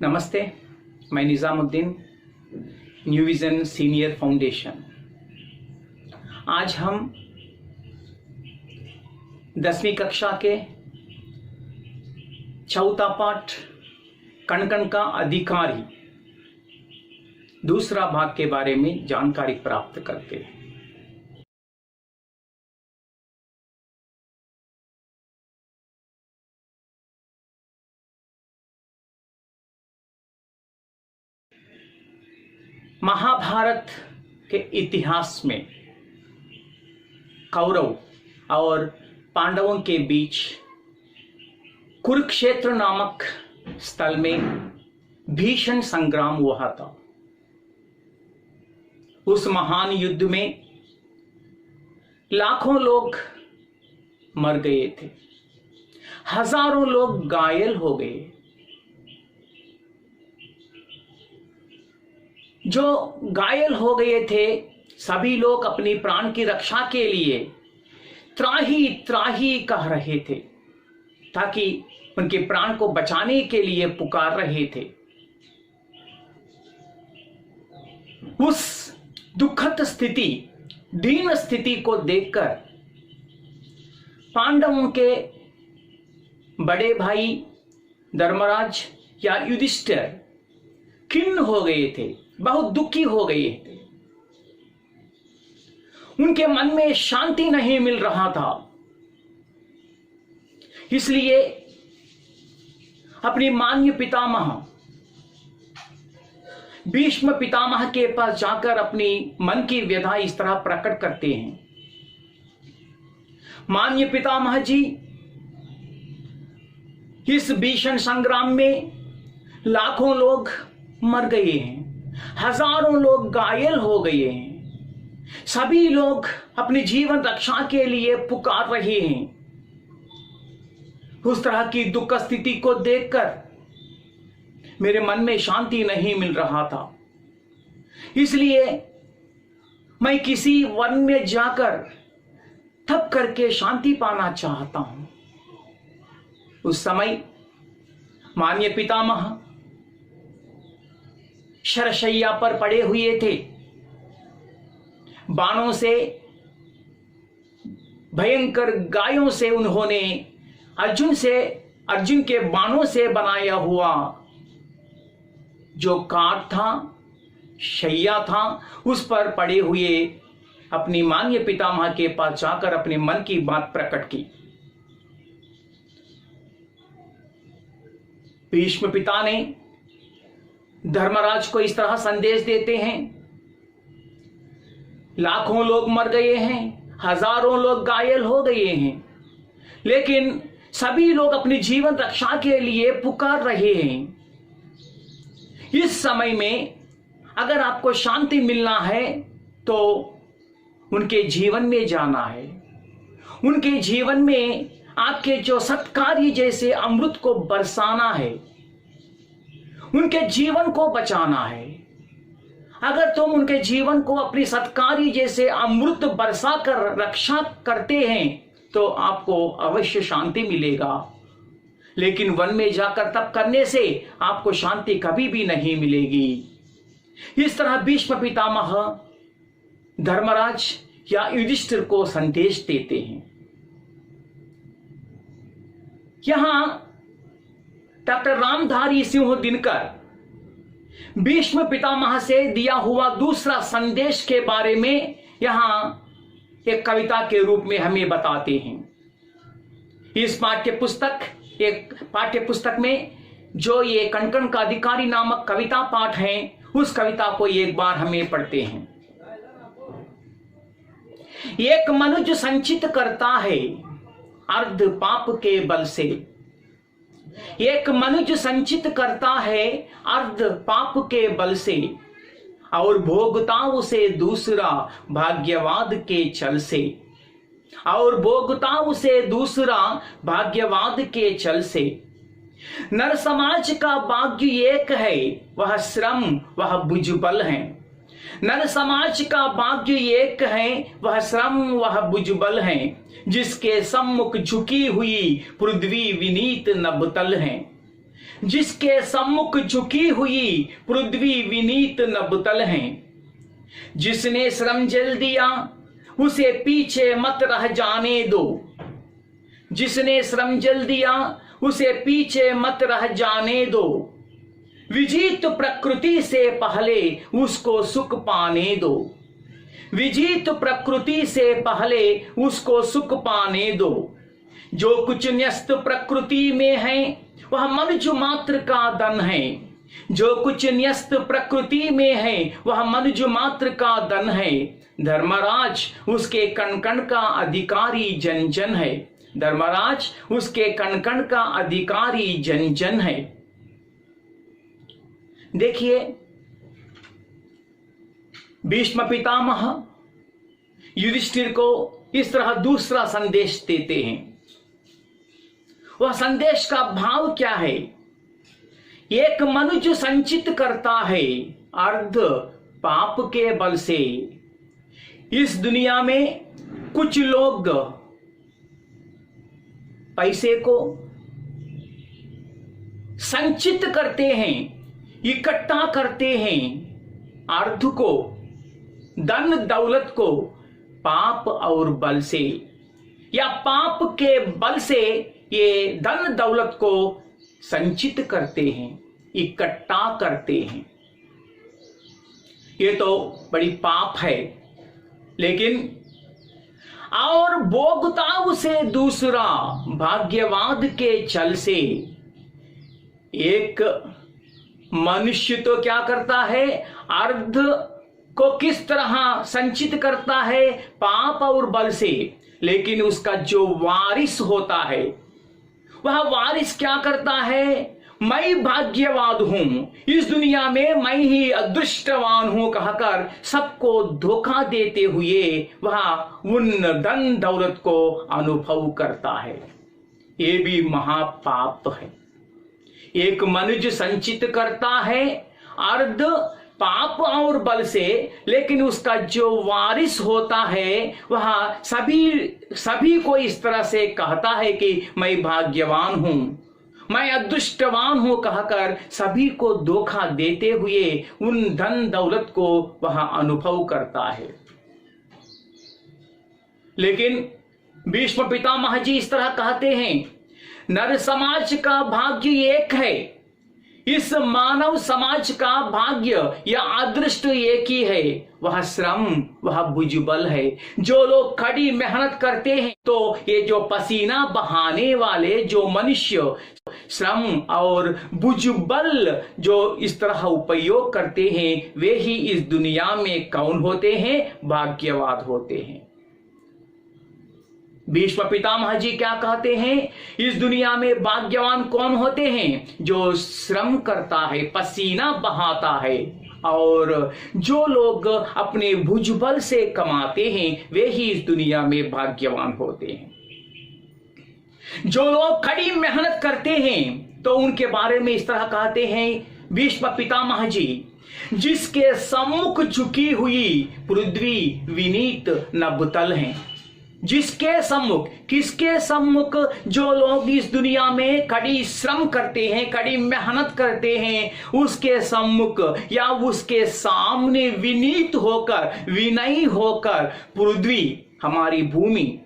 नमस्ते, मैं Nizamuddin, new vision senior foundation. आज हम 10वीं कक्षा के चौथा पाठ कण कण का अधिकारी दूसरा भाग के बारे में जानकारी प्राप्त करते हैं। महाभारत के इतिहास में कौरव और पांडवों के बीच कुरुक्षेत्र नामक स्थल में भीषण संग्राम हुआ था। उस महान युद्ध में लाखों लोग मर गए थे, हजारों लोग घायल हो गए। जो घायल हो गए थे सभी लोग अपनी प्राण की रक्षा के लिए त्राही त्राही कह रहे थे, ताकि उनके प्राण को बचाने के लिए पुकार रहे थे। उस दुखद स्थिति, दीन स्थिति को देखकर पांडवों के बड़े भाई धर्मराज या युधिष्ठिर खिन्न हो गए थे, बहुत दुखी हो गए थे। उनके मन में शांति नहीं मिल रहा था, इसलिए अपनी मान्य पितामह भीष्म पितामह के पास जाकर अपनी मन की व्यथा इस तरह प्रकट करते हैं। मान्य पितामह जी, इस भीषण संग्राम में लाखों लोग मर गए हैं, हजारों लोग घायल हो गए हैं, सभी लोग अपनी जीवन रक्षा के लिए पुकार रहे हैं। उस तरह की दुख स्थिति को देखकर मेरे मन में शांति नहीं मिल रहा था, इसलिए मैं किसी वन में जाकर तप करके शांति पाना चाहता हूं। उस समय माननीय पितामह शरशैया पर पड़े हुए थे। बाणों से, भयंकर गायों से उन्होंने अर्जुन के बाणों से बनाया हुआ जो काट था, शैया था, उस पर पड़े हुए अपनी मान्य पितामह के पास जाकर अपने मन की बात प्रकट की। भीष्म पिता ने धर्मराज को इस तरह संदेश देते हैं, लाखों लोग मर गए हैं, हजारों लोग घायल हो गए हैं, लेकिन सभी लोग अपनी जीवन रक्षा के लिए पुकार रहे हैं। इस समय में अगर आपको शांति मिलना है तो उनके जीवन में जाना है, उनके जीवन में आपके जो सत्कार्य जैसे अमृत को बरसाना है, उनके जीवन को बचाना है। अगर तुम उनके जीवन को अपनी सत्कारी जैसे अमृत बरसा कर रक्षा करते हैं तो आपको अवश्य शांति मिलेगा, लेकिन वन में जाकर तप करने से आपको शांति कभी भी नहीं मिलेगी। इस तरह भीष्म पितामह धर्मराज या युधिष्ठिर को संदेश देते हैं। यहां डॉक्टर रामधारी सिंह दिनकर भीष्म पितामह से दिया हुआ दूसरा संदेश के बारे में यहां एक कविता के रूप में हमें बताते हैं। इस पाठ्य पुस्तक में जो ये कण कण का अधिकारी नामक कविता पाठ है, उस कविता को एक बार हमें पढ़ते हैं। एक मनुष्य संचित करता है अर्ध पाप के बल से, एक मनुष्य संचित करता है अर्ध पाप के बल से, और भोगता उसे दूसरा भाग्यवाद के छल से, और भोगता उसे दूसरा भाग्यवाद के छल से। नर समाज का भाग्य एक है, वह श्रम वह भुजबल है। नर समाज का भाग्य एक है, वह श्रम वह भुजबल है। जिसके सम्मुख झुकी हुई पृथ्वी विनीत नभतल है। जिसके सम्मुख झुकी हुई पृथ्वी विनीत नबतल है। जिसने श्रम जल दिया उसे पीछे मत रह जाने दो। जिसने श्रम जल दिया उसे पीछे मत रह जाने दो। विजीत प्रकृति से पहले उसको सुख पाने दो। विजीत प्रकृति से पहले उसको सुख पाने दो। जो कुछ न्यस्त प्रकृति में है वह मनुष्य मात्र का धन है। जो कुछ न्यस्त प्रकृति में है वह मनुष्य मात्र का धन है। धर्मराज उसके कण कण का अधिकारी जन जन है। धर्मराज उसके कण कण का अधिकारी जन जन है। देखिए, भीष्म पितामह युधिष्ठिर को इस तरह दूसरा संदेश देते हैं। वह संदेश का भाव क्या है? एक मनुष्य संचित करता है अर्ध पाप के बल से। इस दुनिया में कुछ लोग पैसे को संचित करते हैं, इकट्ठा करते हैं, अर्ध को, धन दौलत को पाप और बल से, या पाप के बल से ये धन दौलत को संचित करते हैं, इकट्ठा करते हैं। ये तो बड़ी पाप है। लेकिन और भोगता उसे दूसरा भाग्यवाद के छल से। एक मनुष्य तो क्या करता है, अर्ध को किस तरह संचित करता है, पाप और बल से। लेकिन उसका जो वारिस होता है वह वारिस क्या करता है, मैं भाग्यवाद हूं, इस दुनिया में मैं ही अदृष्टवान हूं कहकर सबको धोखा देते हुए वह उन धन दौलत को अनुभव करता है। ये भी महापाप है। एक मनुष्य संचित करता है अर्ध पाप और बल से, लेकिन उसका जो वारिस होता है वह सभी को इस तरह से कहता है कि मैं भाग्यवान हूं, मैं अदृष्टवान हूं कहकर सभी को धोखा देते हुए उन धन दौलत को वह अनुभव करता है। लेकिन भीष्म पितामह जी इस तरह कहते हैं, नर समाज का भाग्य एक है, इस मानव समाज का भाग्य या अदृष्ट एक ही है, वह श्रम, वह भुजबल है। जो लोग कड़ी मेहनत करते हैं, तो ये जो पसीना बहाने वाले जो मनुष्य श्रम और भुजबल जो इस तरह उपयोग करते हैं, वे ही इस दुनिया में कौन होते हैं, भाग्यवान होते हैं। भीष्म पितामह जी क्या कहते हैं, इस दुनिया में भाग्यवान कौन होते हैं, जो श्रम करता है, पसीना बहाता है, और जो लोग अपने भुजबल से कमाते हैं वे ही इस दुनिया में भाग्यवान होते हैं। जो लोग कड़ी मेहनत करते हैं तो उनके बारे में इस तरह कहते हैं भीष्म पितामह जी, जिसके सम्मुख झुकी हुई पृथ्वी विनीत नभतल है। जिसके सम्मुख, किसके सम्मुख, जो लोग इस दुनिया में कड़ी श्रम करते हैं, कड़ी मेहनत करते हैं, उसके सम्मुख या उसके सामने विनीत होकर, विनयी होकर पृथ्वी, हमारी भूमि,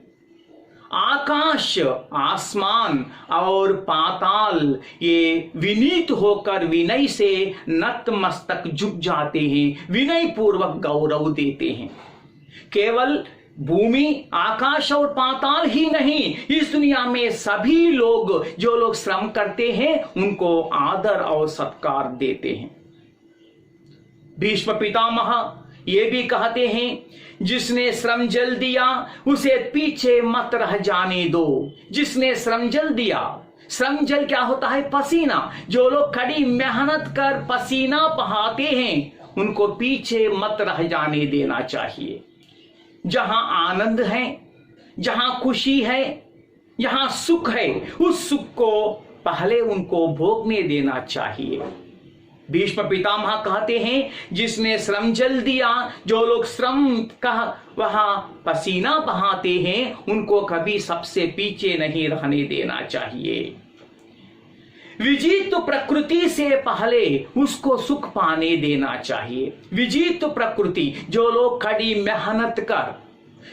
आकाश, आसमान और पाताल, ये विनीत होकर विनय से नतमस्तक झुक जाते हैं, विनय पूर्वक गौरव देते हैं। केवल भूमि, आकाश और पाताल ही नहीं, इस दुनिया में सभी लोग, जो लोग श्रम करते हैं, उनको आदर और सत्कार देते हैं। भीष्म पितामह ये भी कहते हैं, जिसने श्रम जल दिया उसे पीछे मत रह जाने दो। जिसने श्रम जल दिया, श्रम जल क्या होता है, पसीना। जो लोग कड़ी मेहनत कर पसीना बहाते हैं उनको पीछे मत रह जाने देना चाहिए। जहां आनंद है, जहां खुशी है, जहां सुख है, उस सुख को पहले उनको भोगने देना चाहिए। भीष्म पितामह कहते हैं, जिसने श्रम जल दिया, जो लोग श्रम का वहां पसीना बहाते हैं, उनको कभी सबसे पीछे नहीं रहने देना चाहिए। विजित प्रकृति से पहले उसको सुख पाने देना चाहिए। विजित प्रकृति, जो लोग कड़ी मेहनत कर,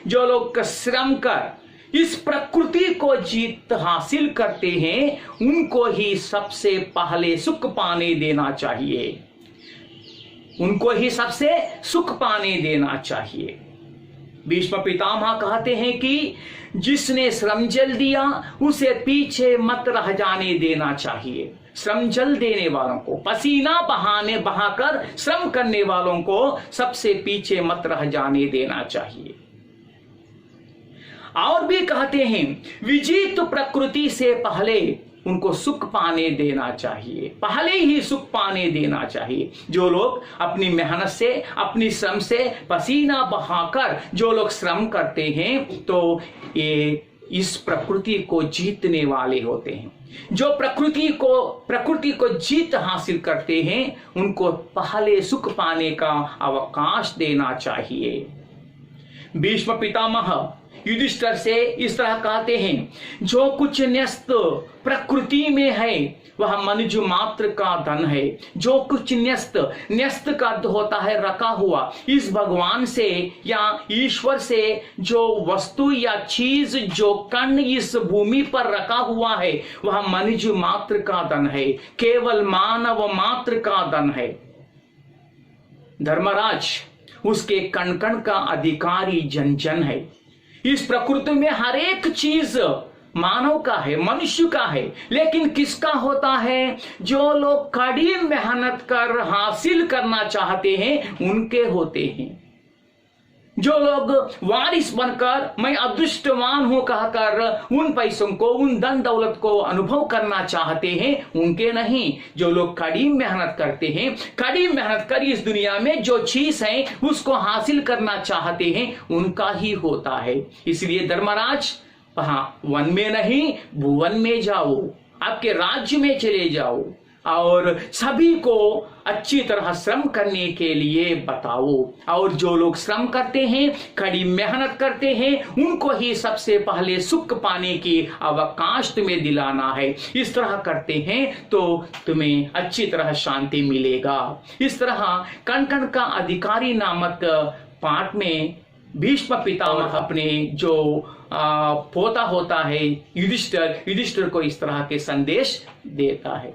जो लोग श्रम कर इस प्रकृति को जीत हासिल करते हैं, उनको ही सबसे पहले सुख पाने देना चाहिए। उनको ही सबसे सुख पाने देना चाहिए। भीष्म पितामह कहते हैं कि जिसने श्रम जल दिया उसे पीछे मत रह जाने देना चाहिए। श्रम जल देने वालों को, पसीना बहाकर श्रम करने वालों को सबसे पीछे मत रह जाने देना चाहिए। और भी कहते हैं विजित प्रकृति से पहले उनको सुख पाने देना चाहिए, पहले ही सुख पाने देना चाहिए। जो लोग अपनी मेहनत से, अपनी श्रम से, पसीना बहाकर जो लोग श्रम करते हैं, तो ये इस प्रकृति को जीतने वाले होते हैं। जो प्रकृति को जीत हासिल करते हैं, उनको पहले सुख पाने का अवकाश देना चाहिए। भीष्म पितामह युधिष्ठिर से इस तरह कहते हैं, जो कुछ न्यस्त प्रकृति में है वह मनुष्य मात्र का धन है। जो कुछ न्यस्त का अर्थ होता है रखा हुआ। इस भगवान से या ईश्वर से जो वस्तु या चीज, जो कण इस भूमि पर रखा हुआ है, वह मनुष्य मात्र का धन है, केवल मानव मात्र का धन है। धर्मराज उसके कण कण का अधिकारी जन जन है। इस प्रकृति में हर एक चीज मानव का है, मनुष्य का है, लेकिन किसका होता है? जो लोग कड़ी मेहनत कर हासिल करना चाहते हैं उनके होते हैं। जो लोग वारिस बनकर मैं अदृष्टवान हूं कहकर उन पैसों को, उन धन दौलत को अनुभव करना चाहते हैं, उनके नहीं। जो लोग कड़ी मेहनत करते हैं, कड़ी मेहनत कर इस दुनिया में जो चीज है उसको हासिल करना चाहते हैं, उनका ही होता है। इसलिए धर्मराज, वन में नहीं भुवन में जाओ, आपके राज्य में चले जाओ और सभी को अच्छी तरह श्रम करने के लिए बताओ। और जो लोग श्रम करते हैं, कड़ी मेहनत करते हैं, उनको ही सबसे पहले सुख पाने की अवकाश तुम्हें दिलाना है। इस तरह करते हैं तो तुम्हें अच्छी तरह शांति मिलेगा। इस तरह कण कण का अधिकारी नामक पाठ में भीष्म पितामह अपने जो पोता होता है युधिष्ठिर को इस तरह के संदेश देता है।